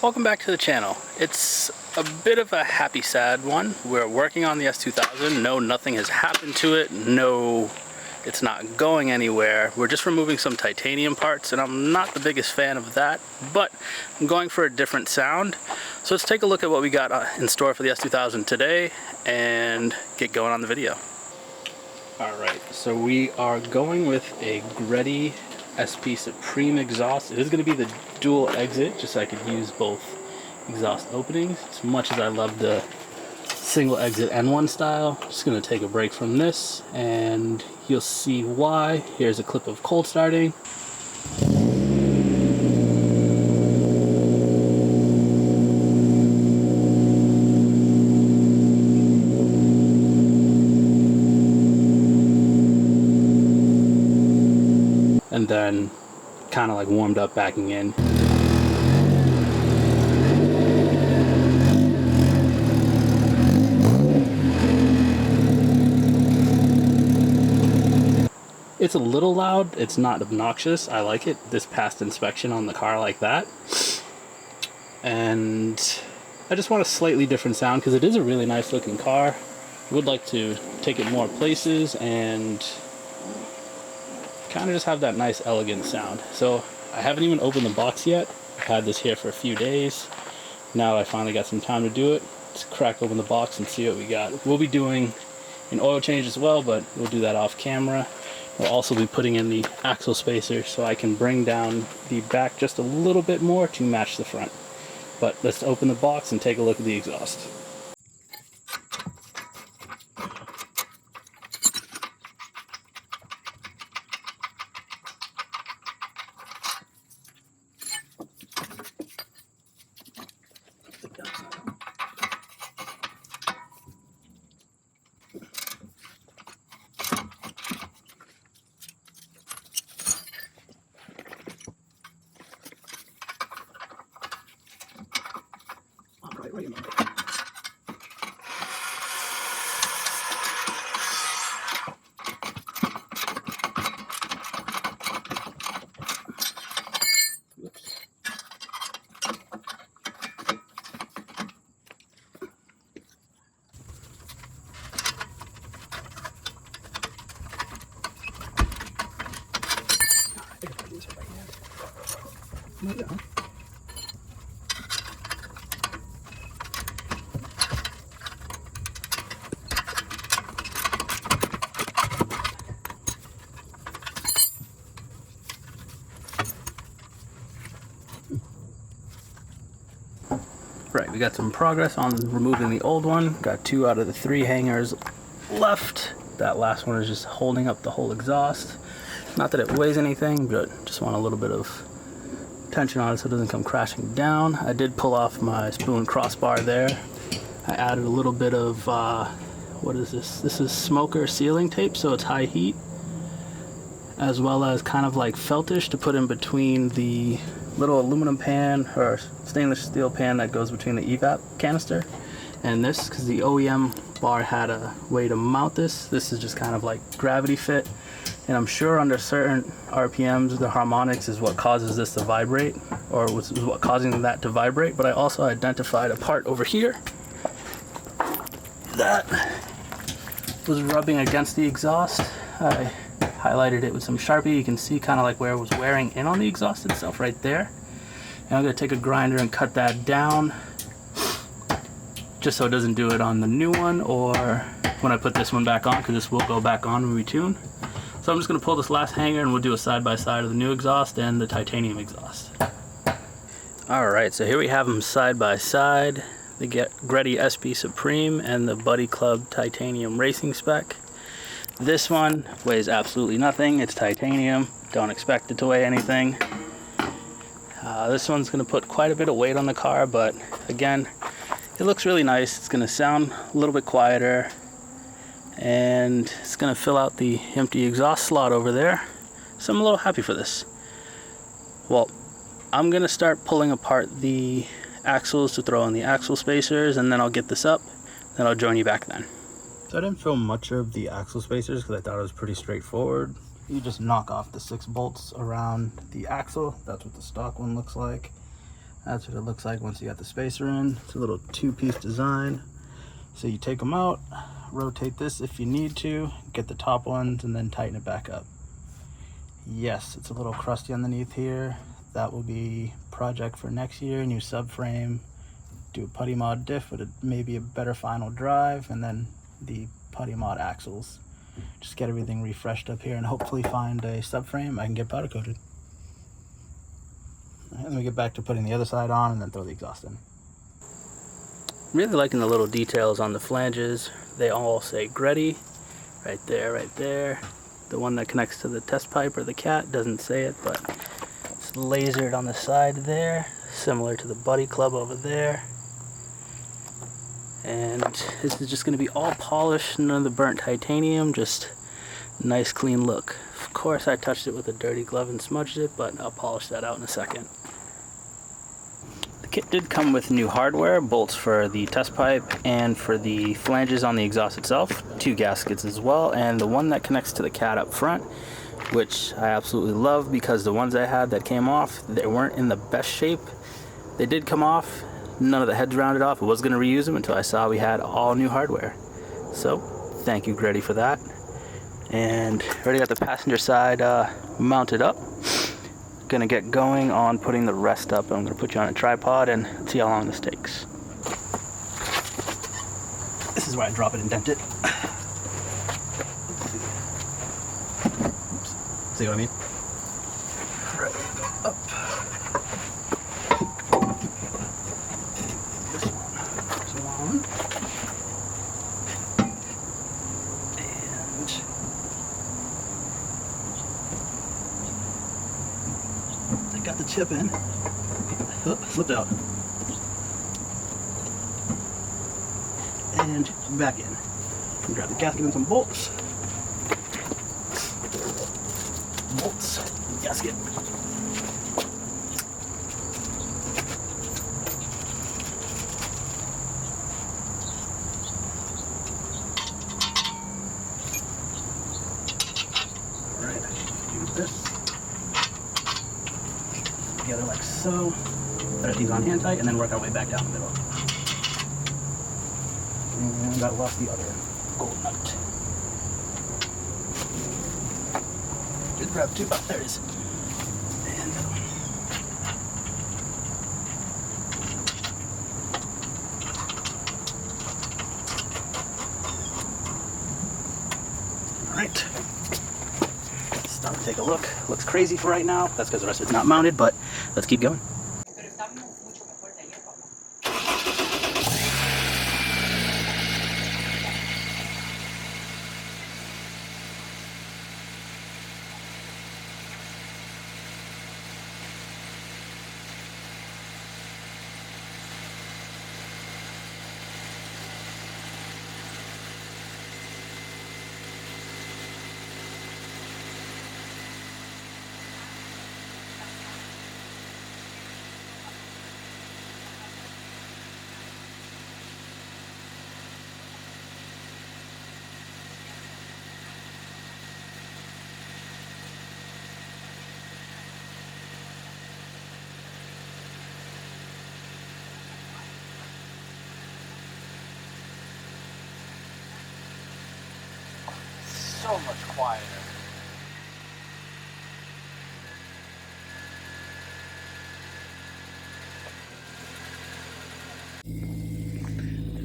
Welcome back to the channel. It's a bit of a happy sad one. We're working on the S2000. No, nothing has happened to it. No, it's not going anywhere. We're just removing some titanium parts, and I'm not the biggest fan of that, but I'm going for a different sound. So let's take a look at what we got in store for the S2000 today and get going on the video. Alright, so we are going with a Greddy SP Supreme exhaust. It is going to be the dual exit, just so I could use both exhaust openings. As much as I love the single exit N1 style, just going to take a break from this and you'll see why. Here's a clip of cold starting. And then kind of like warmed up backing in. It's a little loud, it's not obnoxious, I like it. This passed inspection on the car like that. And I just want a slightly different sound because it is a really nice looking car. I would like to take it more places and kind of just have that nice elegant sound. So I haven't even opened the box yet. I've had this here for a few days. Now I finally got some time to do it. Let's crack open the box and see what we got. We'll be doing an oil change as well, but we'll do that off camera. We'll also be putting in the axle spacer so I can bring down the back just a little bit more to match the front. But let's open the box and take a look at the exhaust. Right, we got some progress on removing the old one. Got 2 out of the 3 hangers left. That last one is just holding up the whole exhaust. Not that it weighs anything, but just want a little bit of tension on it so it doesn't come crashing down. I did pull off my spoon crossbar there. I added a little bit of, what is this? This is smoker sealing tape, so it's high heat, as well as kind of like feltish to put in between the little aluminum pan or stainless steel pan that goes between the evap canister and this, because the OEM bar had a way to mount this. This is just kind of like gravity fit, and I'm sure under certain RPMs the harmonics is what causes this to vibrate, or was what causing that to vibrate. But I also identified a part over here that was rubbing against the exhaust. I highlighted it with some Sharpie. You can see kind of like where it was wearing in on the exhaust itself right there. And I'm going to take a grinder and cut that down just so it doesn't do it on the new one or when I put this one back on, because this will go back on when we tune. So I'm just going to pull this last hanger and we'll do a side-by-side of the new exhaust and the titanium exhaust. Alright, so here we have them side-by-side. The Greddy SP Supreme and the Buddy Club Titanium Racing Spec. This one weighs absolutely nothing. It's titanium. Don't expect it to weigh anything. This one's going to put quite a bit of weight on the car, but again, it looks really nice. It's going to sound a little bit quieter, and it's going to fill out the empty exhaust slot over there. So I'm a little happy for this. Well, I'm going to start pulling apart the axles to throw in the axle spacers, and then I'll get this up, then I'll join you back then. So I didn't film much of the axle spacers because I thought it was pretty straightforward. You just knock off the 6 bolts around the axle. That's what the stock one looks like. That's what it looks like once you got the spacer in. It's a little two-piece design. So you take them out, rotate this if you need to, get the top ones, and then tighten it back up. Yes, it's a little crusty underneath here. That will be project for next year. New subframe, do a putty mod diff with maybe a better final drive, and then the putty mod axles. Just get everything refreshed up here and hopefully find a subframe I can get powder coated. All right, let me get back to putting the other side on and then throw the exhaust in. Really liking the little details on the flanges. They all say Greddy, right there, right there. The one that connects to the test pipe or the cat doesn't say it, but it's lasered on the side there, similar to the Buddy Club over there. And this is just going to be all polished, none of the burnt titanium, just nice clean look. Of course I touched it with a dirty glove and smudged it, but I'll polish that out in a second. The kit did come with new hardware, bolts for the test pipe and for the flanges on the exhaust itself, 2 gaskets as well, and the one that connects to the cat up front, which I absolutely love because the ones I had that came off, they weren't in the best shape. They did come off, none of the heads rounded off. I was going to reuse them until I saw we had all new hardware. So thank you Greddy for that. And already got the passenger side mounted up. Gonna get going on putting the rest up. I'm gonna put you on a tripod and see how long this takes. This is where I drop it and dent it. Oops. See what I mean? Right, up. This one. And got the chip in. Oh, slipped out. And back in. Grab the gasket and some bolts. Bolts, gasket. Alright, do this. Together like so. Put these on hand tight and then work our way back down the middle. And I lost the other gold nut. Just grab 2. Oh, there it is. And that one. Alright. Stop and take a look. Looks crazy for right now. That's because the rest of it's not mounted, but let's keep going. So much quieter.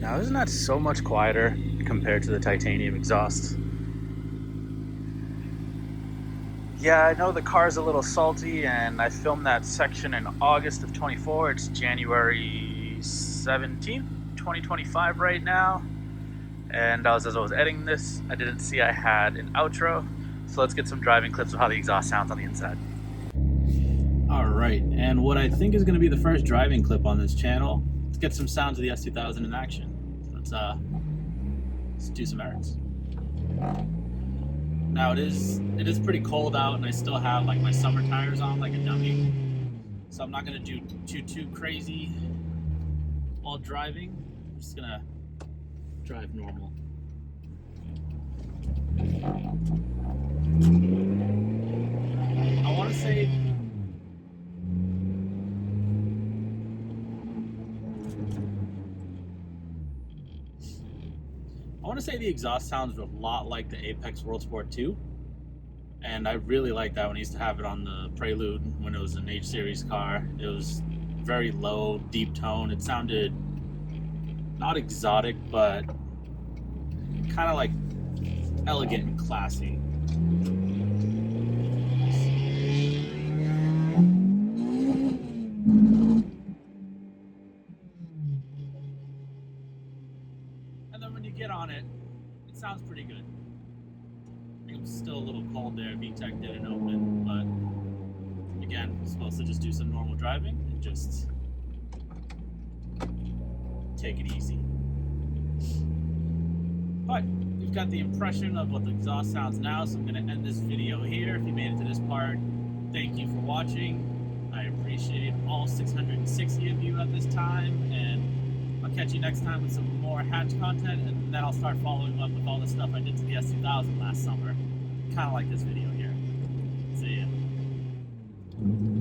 Now isn't that so much quieter compared to the titanium exhaust? Yeah, I know the car's a little salty and I filmed that section in August of 24. It's January 17th, 2025 right now. And as I was editing this, I didn't see I had an outro. So let's get some driving clips of how the exhaust sounds on the inside. All right, and what I think is going to be the first driving clip on this channel, let's get some sounds of the S2000 in action. Let's do some errands. Now it is pretty cold out, and I still have like my summer tires on like a dummy. So I'm not going to do too crazy while driving. I'm just going to drive normal. I want to say want to say the exhaust sounds a lot like the Apex World Sport 2. And I really liked that when I used to have it on the Prelude when it was an H Series car. It was very low, deep tone. It sounded not exotic, but kind of like elegant and classy. And then when you get on it, it sounds pretty good. I think I'm still a little cold there. VTEC didn't open, but again, I'm supposed to just do some normal driving and just take it easy. But you've got the impression of what the exhaust sounds now, so I'm going to end this video here. If you made it to this part, thank you for watching. I appreciate all 660 of you at this time, and I'll catch you next time with some more hatch content, and then I'll start following up with all the stuff I did to the S2000 last summer. Kind of like this video here. See ya.